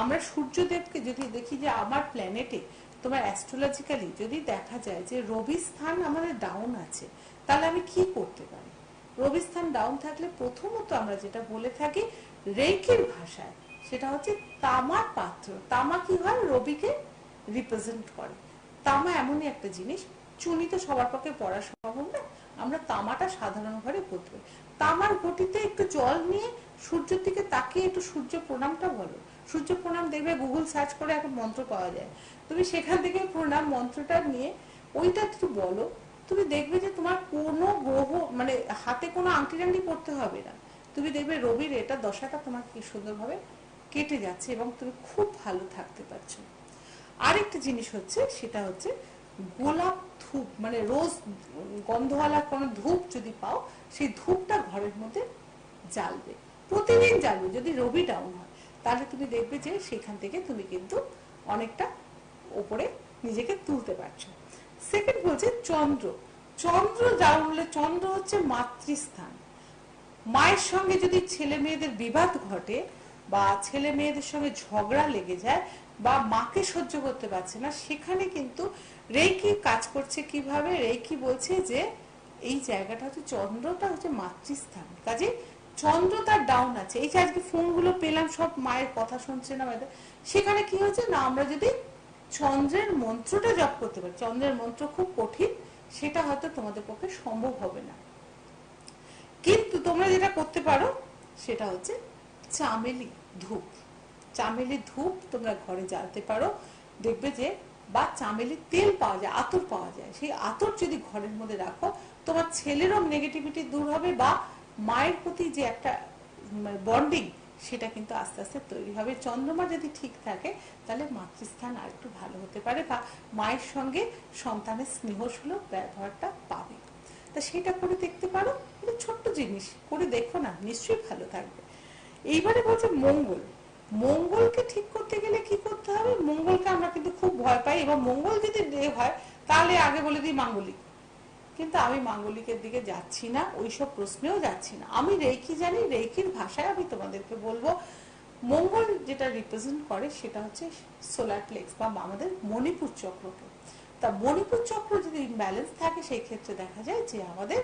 আমরা সূর্যদেবকে যদি দেখি যে আমার প্ল্যানেটে তোমার অ্যাস্ট্রোলজিক্যালি যদি দেখা যায় যে রবি স্থান আমাদের ডাউন আছে, তাহলে আমি কি করতে পারি? রবি স্থান ডাউন থাকলে প্রথমত আমরা যেটা বলে থাকি রেইকির ভাষায়, সেটা হচ্ছে তামার পাত্র। তামা কি হয়? রবিকে রিপ্রেজেন্ট করে। তামা এমনই একটা জিনিস, চুনি তো সবার পক্ষে পড়া সম্ভব না, আমরা তামাটা সাধারণ ঘরে পড়তে পারি। তামার ঘটিতে একটু জল নিয়ে সূর্যের দিকে তাকিয়ে একটু সূর্য প্রণামটা বলো। সূর্য প্রণাম দেখবে গুগল সার্চ করে এখন মন্ত্র পাওয়া যায়, তুমি সেখান থেকে প্রণাম মন্ত্রটা নিয়ে ওইটা একটু বলো। তুমি দেখবে যে তোমার কোনো গ্রহ মানে হাতে কোনো আংটি টাংটি পড়তে হবে না, তুমি দেখবে রবির এটা দশাটা তোমার কি সুন্দরভাবে কেটে যাচ্ছে, এবং তুমি খুব ভালো থাকতে পারছো। আরেকটা জিনিস হচ্ছে, সেটা হচ্ছে গোলাপ ধূপ, মানে রোজ গন্ধওয়ালা কোনো ধূপ যদি পাও, সেই ধূপটা ঘরের মধ্যে জ্বালবে, প্রতিদিন জ্বালবে। যদি রবি ডাউন হয়, তাহলে তুমি দেখবে যে সেখান থেকে তুমি কিন্তু অনেকটা ওপরে নিজেকে তুলতে পারছো। সেকেন্ড বলছে চন্দ্র। চন্দ্র ডাউন হলে, চন্দ্র হচ্ছে মাতৃস্থান। মায়ের সঙ্গে যদি ছেলে মেয়েদের বিবাদ ঘটে, বা ছেলে মেয়েদের সঙ্গে ঝগড়া লেগে যায়, বা মাকে সহ্য করতে পারছে না, সেখানে কিন্তু রেকি কাজ করছে কিভাবে? রেকি বলছে যে এই জায়গাটা হচ্ছে, চন্দ্রটা হচ্ছে মাতৃস্থান, কাজে চন্দ্র তার ডাউন আছে। এই যে আজকে ফোনগুলো পেলাম সব মায়ের কথা শুনছে না, সেখানে কি হয়েছে না, আমরা যদি চন্দ্রের মন্ত্রটা জপ করতে পারি, চন্দ্রের মন্ত্র খুব কঠিন, সেটা হয়তো তোমাদের পক্ষে সম্ভব হবে না, কিন্তু তোমরা যেটা করতে পারো সেটা হচ্ছে চামেলি ধূপ। চামেলি ধূপ তোমরা ঘরে জ্বালতে পারো, দেখবে যে, বা চামেলির তেল পাওয়া যায়, আতর পাওয়া যায়, সেই আতর যদি ঘরের মধ্যে রাখো, তোমার ছেলেরও নেগেটিভিটি দূর হবে, বা মায়ের প্রতি যে একটা বন্ডিং সেটা কিন্তু আস্তে আস্তে তৈরি হবে। চন্দ্রমা যদি ঠিক থাকে তাহলে মাতৃস্থান আর একটু ভালো হতে পারে, বা মায়ের সঙ্গে সন্তানের স্নেহসুলভ ব্যবহারটা পাবে। তা সেটা করে দেখতে পারো, এটা ছোট্ট জিনিস, করে দেখো না, নিশ্চয়ই ভালো থাকবে। এইবারে বলছে মঙ্গল। মঙ্গলকে ঠিক করতে গেলে কি করতে হবে? মঙ্গলকে আমরা কিন্তু খুব ভয় পাই, এবং মঙ্গল যদি হয় তাহলে আগে বলে দিই মাঙ্গলিক, কিন্তু আমি মাঙ্গলিকের দিকে যাচ্ছি না, ওইসব প্রশ্নেও যাচ্ছি না। আমি রেইকি জানি, রেইকির ভাষায় আমি তোমাদেরকে বলবো, মঙ্গল যেটা রিপ্রেজেন্ট করে সেটা হচ্ছে সোলার প্লেক্স বা আমাদের মণিপুর চক্রকে। তা মণিপুর চক্র যদি ইমব্যালেন্স থাকে, সেই ক্ষেত্রে দেখা যায় যে আমাদের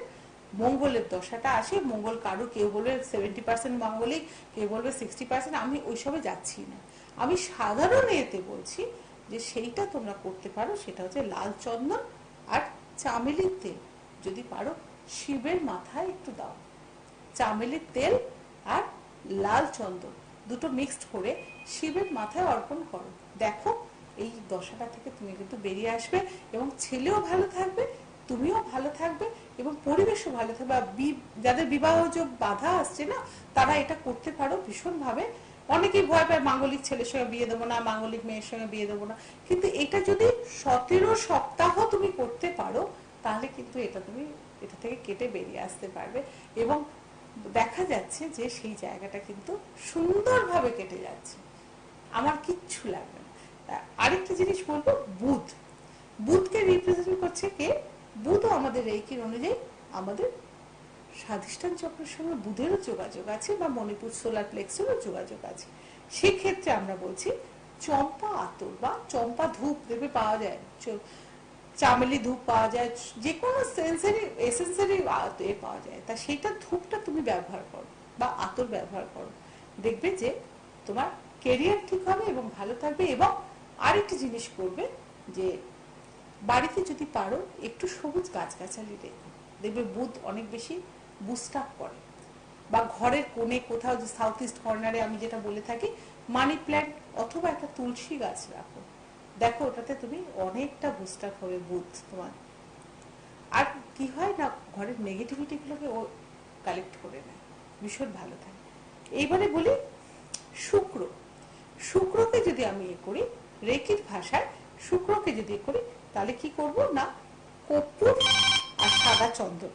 মঙ্গলের দশাটা আসে। মঙ্গল কারো, কেউ বলবে 70% মাঙ্গলিক, কেউ বলবে 60%, আমি ওইসবে যাচ্ছি না। আমি সাধারণ এতে বলছি যে সেইটা তোমরা করতে পারো, সেটা হচ্ছে লাল চন্দন আর চামেলির তেল যদি পারো শিবের মাথায় একটু দাও। চামেলির তেল আর লাল চন্দন দুটো মিক্সড করে শিবের মাথায় অর্পণ করো, দেখো এই দশাটা থেকে তুমি কিন্তু বেরিয়ে আসবে, এবং ছেলেও ভালো থাকবে, তুমিও ভালো থাকবে, এবং পরিবেশও ভালো থাকবে। যাদের বিবাহ যোগ বাধা আসছে না, তারা এটা করতে পারো ভীষণ ভাবে। অনেকেই ভয় পায় মাঙ্গলিক ছেলের সঙ্গে বিয়ে দেবো না, মাঙ্গলিক মেয়ের সঙ্গে বিয়ে দেবো না, কিন্তু এটা যদি 17 সপ্তাহ তুমি করতে পারো, তাহলে কিন্তু এটা তুমি এটা থেকে কেটে বেরিয়ে আসতে পারবে, এবং দেখা যাচ্ছে যে সেই জায়গাটা কিন্তু সুন্দরভাবে কেটে যাচ্ছে, আমার কিচ্ছু লাগবে না। আরেকটা জিনিস বলবো, বুধ। বুধকে রিপ্রেজেন্ট করছে কে? বুধও আমাদের রেইকির অনুযায়ী আমাদের স্বাধিষ্ঠান চক্রের সঙ্গে বুধেরও যোগাযোগ আছে, বা মণিপুর সোলার প্লেক্সেরও যোগাযোগ আছে। সেক্ষেত্রে আমরা বলছি চম্পা আতর বা চম্পা ধূপ দেবে পাওয়া যায়, চামেলি ধূপ পাওয়া যায়, যে কোনো এসেন্সারি পাওয়া যায়, তা সেইটা ধূপটা তুমি ব্যবহার করো বা আতর ব্যবহার করো, দেখবে যে তোমার কেরিয়ার ঠিক হবে এবং ভালো থাকবে। এবং আরেকটি জিনিস করবে, যে বাড়িতে যদি পারো একটু সবুজ গাছগাছালি রেখো, দেখবে বুধ অনেক বেশি বুস্ট আপ করে। বা ঘরের কোণে কোথাও, যে সাউথ ইস্ট কর্নারে আমি যেটা বলে থাকি, মানি প্ল্যান্ট অথবা একটা তুলসী গাছ রাখো, দেখো ওটাতে তুমি অনেকটা বুস্ট আপ হবে বুধ তোমার। আর কি হয় না, ঘরের নেগেটিভিটি গুলোকে ও কালেক্ট করে নেয়, ভীষণ ভালো থাকে। এইবারে বলি শুক্র। শুক্রকে যদি আমি করি, রেকির ভাষায় শুক্রকে যদি করি, তাহলে কি করব না, কর্পূর আর সাদা চন্দন।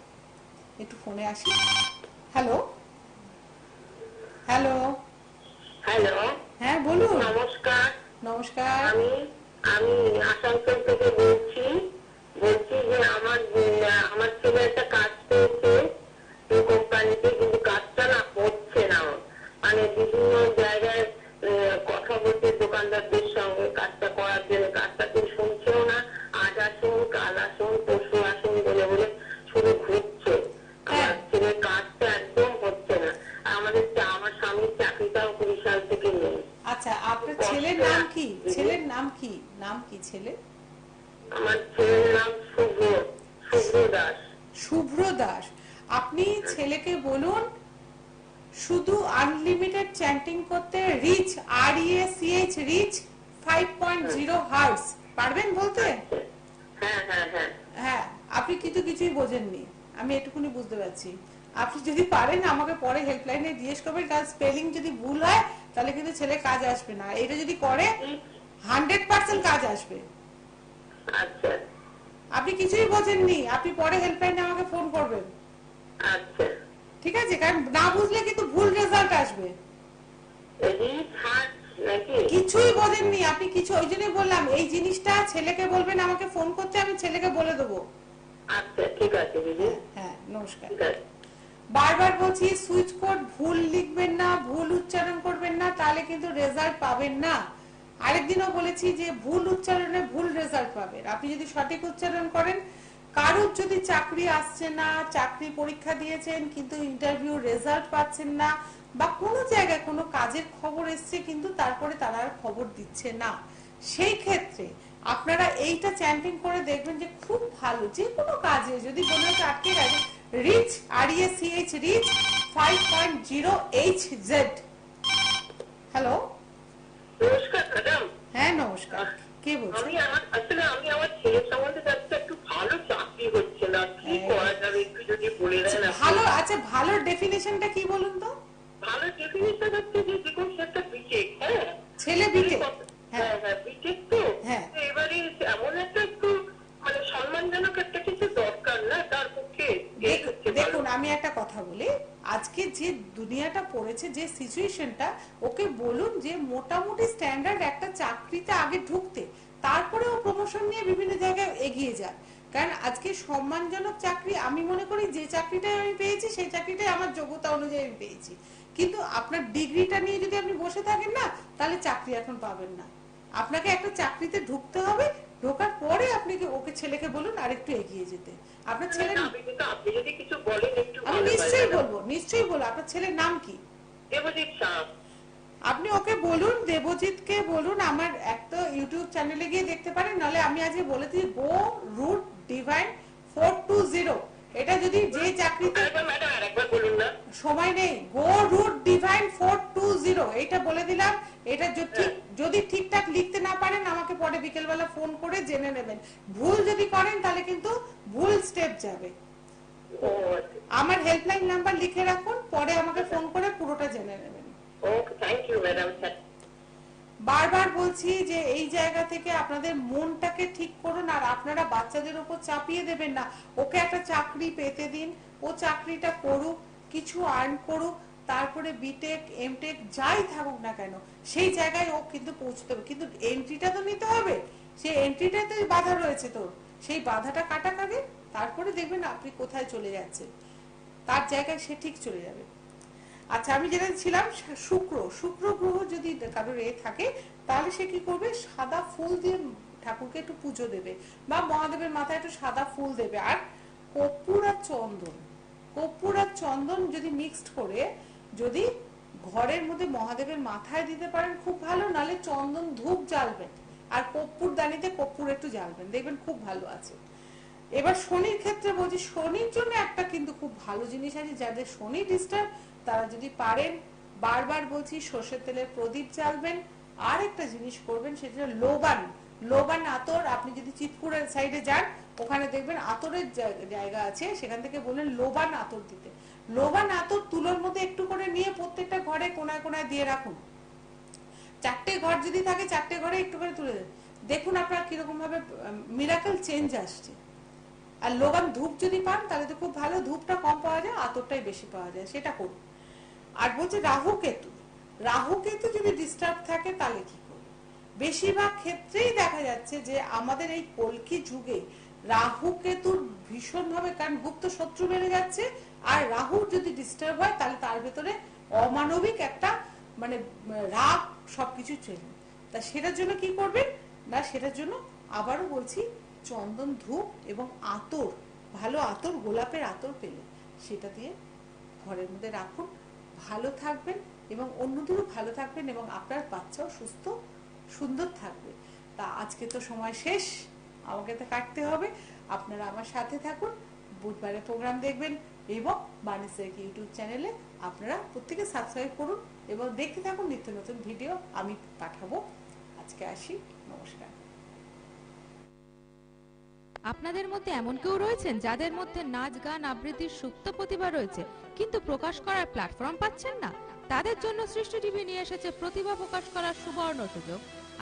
একটু ফোনে আসি। হ্যালো হ্যালো হ্যালো, হ্যাঁ বলুন। নমস্কার। নমস্কার। আমি আমি আসানসোল থেকে বলছি যে আমার ছেলে একটা কাজ পেয়েছে কোম্পানিতে, কিন্তু কাজটা না হচ্ছে না, মানে বিভিন্ন জায়গায় কথা বলতে দোকানদারদের সঙ্গে কাজটা করার জন্য, কাজটা কেউ শুনছেও না, আজ আসুন কাল আসুন পরশু আসুন বলে বলে শুধু ঘুরছে। আমার ছেলের কাজটা একদম হচ্ছে না। আমার স্বামীর চাকরিটাও 20 সাল থেকে নেই। আচ্ছা, আপনার ছেলের নাম কি? ছেলের নাম কি? নাম কি ছেলে? আমার ছেলের নাম শুভ্র দাস। শুভ্র দাস। আপনি ছেলেকে বলুন শুধু আনলিমিটেড চ্যান্টিং করতে, রিচ REACH রিচ 5.0 হার্টজ পারবেন বলতে? হ্যাঁ হ্যাঁ হ্যাঁ হ্যাঁ, আপনি কিন্তু কিছুই বোঝেননি, আমি এটুকুনি বুঝতে পারছি। আপনি যদি পারেন আমাকে পরে হেল্পলাইনে জিজ্ঞেস করবেন, কারণ স্পেলিং যদি ভুল হয় তাহলে কিন্তু ছেলে কাজ আসবে না। এটা যদি করে 100% কাজ আসবে। আচ্ছা, আপনি কিছুই বোঝেননি, আপনি পরে হেল্পলাইনে আমাকে ফোন করবেন, আচ্ছা ঠিক আছে? কারণ না বুঝলে কিন্তু ভুল রেজাল্ট আসবে। কিছুই বোঝেননি আপনি, কিছু, ওই জন্যই বললাম এই জিনিসটা ছেলেকে বলবেন আমাকে ফোন করতে, আমি ছেলেকে বলে দেবো। আচ্ছা ঠিক আছে দিদি। হ্যাঁ নমস্কার। বারবার বলছি সুইচ কোড ভুল লিখবেন না, ভুল উচ্চারণ করবেন না, তাহলে কিন্তু রেজাল্ট পাবেন না। আরেকদিনও বলেছি যে ভুল উচ্চারণে ভুল রেজাল্ট পাবেন, আপনি যদি সঠিক উচ্চারণ করেন কারোর যদি চাকরি আসছে না, চাকরি পরীক্ষা দিয়েছেন কিন্তু ইন্টারভিউ রেজাল্ট পাচ্ছেন না, বা কোনো জায়গায় কোনো কাজের খবর এসছে কিন্তু তারপরে তারা আর খবর দিচ্ছে না, সেই ক্ষেত্রে আপনারা এইটা চ্যান্টিং করে দেখবেন যে খুব ভালো। যে কোনো কাজে যদি মনে হচ্ছে আটকে গেছে, reach REACH reach 5.0HZ। Hello, নমস্কার ম্যাডাম। হ্যাঁ নমস্কার, কে বলছেন? আমি আমার ছেলের সম্বন্ধে জানতে, একটু ভালো চাকরি হচ্ছে না, কি করা যাবে একটু যদি বলে দেন। ভালো, আচ্ছা ভালো ডেফিনিশনটা কি বলুন তো? ভালো ডেফিনিশন হচ্ছে যে দেখুন সেটা বিটেক, হ্যাঁ ছেলে বিটেক, হ্যাঁ হ্যাঁ বিটেক তো, এবারে এমন একটা একটু মানে সম্মানজনক একটা কিছু দরকার না তার পক্ষে। দেখুন আমি একটা কথা বলি, আজকে যে দুনিয়াটা পড়েছে, যে সিচুয়েশনটা, ওকে বলুন যে মোটামুটি স্ট্যান্ডার্ড একটা চাকরিতে আগে ঢুকতে, তারপরে ও প্রমোশন নিয়ে বিভিন্ন জায়গায় এগিয়ে যায়। কারণ আজকে সম্মানজনক চাকরি, আমি মনে করি যে চাকরিটাই আমি পেয়েছি সেই চাকরিটাই আমার যোগ্যতা অনুযায়ী আমি পেয়েছি, কিন্তু আপনার ডিগ্রিটা নিয়ে যদি আপনি বসে থাকেন না, তাহলে চাকরি এখন পাবেন না। আপনাকে একটা চাকরিতে ঢুকতে হবে, ঢোকার পরে আপনি ওকে ছেলেকে বলুন আরেকটু এগিয়ে যেতে। আপনার ছেলে, আপনি যদি কিছু বলেন একটু। আমি নিশ্চয়ই বলবো। আপনার ছেলের নাম কি? দেবজিৎ শাহ। আপনি ওকে বলুন, দেবজিৎকে বলুন আমার একটা ইউটিউব চ্যানেলে গিয়ে দেখতে পারেন, নাহলে আমি আজকে বলে দিই গো রুট ডিভাইন 420। এটা যদি যে চাকরিতে, সময় নেই, গো রুট ডিভাইন 420 এটা বলে দিলাম। এটা যদি ঠিকঠাক লিখতে না পারেন আমাকে পরে বিকেলবেলা ফোন করে জেনে নেবেন। ভুল যদি করেন তাহলে কিন্তু ভুল স্টেপ যাবে। আমার হেল্পলাইন নাম্বার লিখে রাখুন, পরে আমাকে ফোন করে পুরোটা জেনে নেবেন। ওকে, থ্যাংক ইউ ম্যাডাম। বারবার বলছি যে এই জায়গা থেকে আপনাদের মনটাকে ঠিক করুন, আর আপনারা বাচ্চাদের উপর চাপিয়ে দেবেন না। ওকে একটা চাকরি পেতে দিন, ও চাকরিটা করুক, কিছু আর্ন করুক, তারপরে বিটেক এমটেক যাই থাকুক না কেন সেই জায়গায় ও কিন্তু পৌঁছতে হবে। কিন্তু এন্ট্রিটা তো নিতে হবে, সেই এন্ট্রিটাতে বাধা রয়েছে, তো সেই বাধাটা কাটা আগে, তারপরে দেখবেন আপনি কোথায় চলে যাচ্ছেন, তার জায়গায় সে ঠিক চলে যাবে। আচ্ছা, আমি যেটা ছিলাম, শুক্র গ্রহ যদি কারোর থাকে, তাহলে সে কি করবে, সাদা ফুল দিয়ে ঠাকুরকে একটু পুজো দেবে, বা মহাদেবের মাথায় একটু সাদা ফুল দেবে, আর কর্পূর আর চন্দন যদি মিক্সড করে যদি ঘরের মধ্যে মহাদেবের মাথায় দিতে পারেন খুব ভালো, নালে চন্দন ধূপ জ্বালবেন, আর কর্পূর দানিতে কর্পূর একটু জ্বালবেন, দেখবেন খুব ভালো আছে। এবার শনির ক্ষেত্রে বলছি, শনির জন্য একটা কিন্তু খুব ভালো জিনিস আছে, যাদের শনি ডিস্টার্ব তারা যদি পারেন, বারবার বলছি, সর্ষের তেলের প্রদীপ জ্বালবেন। আর একটা জিনিস করবেন, সেটা লোবান আতর। আপনি যদি চিতপুরের সাইডে যান, ওখানে দেখবেন আতরের জায়গা আছে, সেখান থেকে বললেন লোবান আতর দিতে। লোবান আতর তুলোর মধ্যে একটু করে নিয়ে প্রত্যেকটা ঘরে কোনায় কোনায় দিয়ে রাখুন। 4টে ঘর যদি থাকে, 4টে ঘরে একটু করে তুলে দেন, দেখুন আপনার কিরকম ভাবে মিরাকল চেঞ্জ আসছে। আর লোবান ধূপ যদি পান তাহলে তো খুব ভালো, ধূপটা কম পাওয়া যায়, আতরটাই বেশি পাওয়া যায়, সেটা করুন। আর বলছে রাহু কেতু যদি ডিস্টার্ব থাকে তাহলে কি করবে? বেশিরভাগ ক্ষেত্রেই দেখা যাচ্ছে যে আমাদের এই কলকি যুগে রাহু কেতুর ভীষণ ভাবে, কারণ গুপ্ত শত্রু বেড়ে যাচ্ছে, আর রাহু যদি ডিস্টার্ব হয় তাহলে তার ভেতরে অমানবিক একটা মানে রাগ সবকিছু চলে। তা সেটার জন্য কি করবেন না, সেটার জন্য আবারও বলছি, চন্দন ধূপ এবং আতর, ভালো আতর, গোলাপের আতর পেলে সেটা দিয়ে ঘরের মধ্যে রাখুন, ভালো থাকবেন এবং অন্যদেরও ভালো থাকবেন, এবং আপনার বাচ্চাও সুস্থ সুন্দর থাকবে। তা আজকে তো সময় শেষ, আমাকে তো কাটতে হবে। আপনারা আমার সাথে থাকুন, বুধবারে প্রোগ্রাম দেখবেন, এবং বানিসের ইউটিউব চ্যানেলে আপনারা প্রত্যেকে সাবস্ক্রাইব করুন এবং দেখতে থাকুন নিত্য নতুন ভিডিও আমি পাঠাবো। আজকে আসি, নমস্কার। আপনাদের মধ্যে এমন কেউ রয়েছেন যাদের মধ্যে নাচ গান আবৃত্তির সুপ্ত প্রতিভা রয়েছে, কিন্তু প্রকাশ করার প্ল্যাটফর্ম পাচ্ছেন না? তাদের জন্য সৃষ্টি টিভি নিয়ে এসেছে প্রতিভা প্রকাশ করার সুবর্ণ সুযোগ।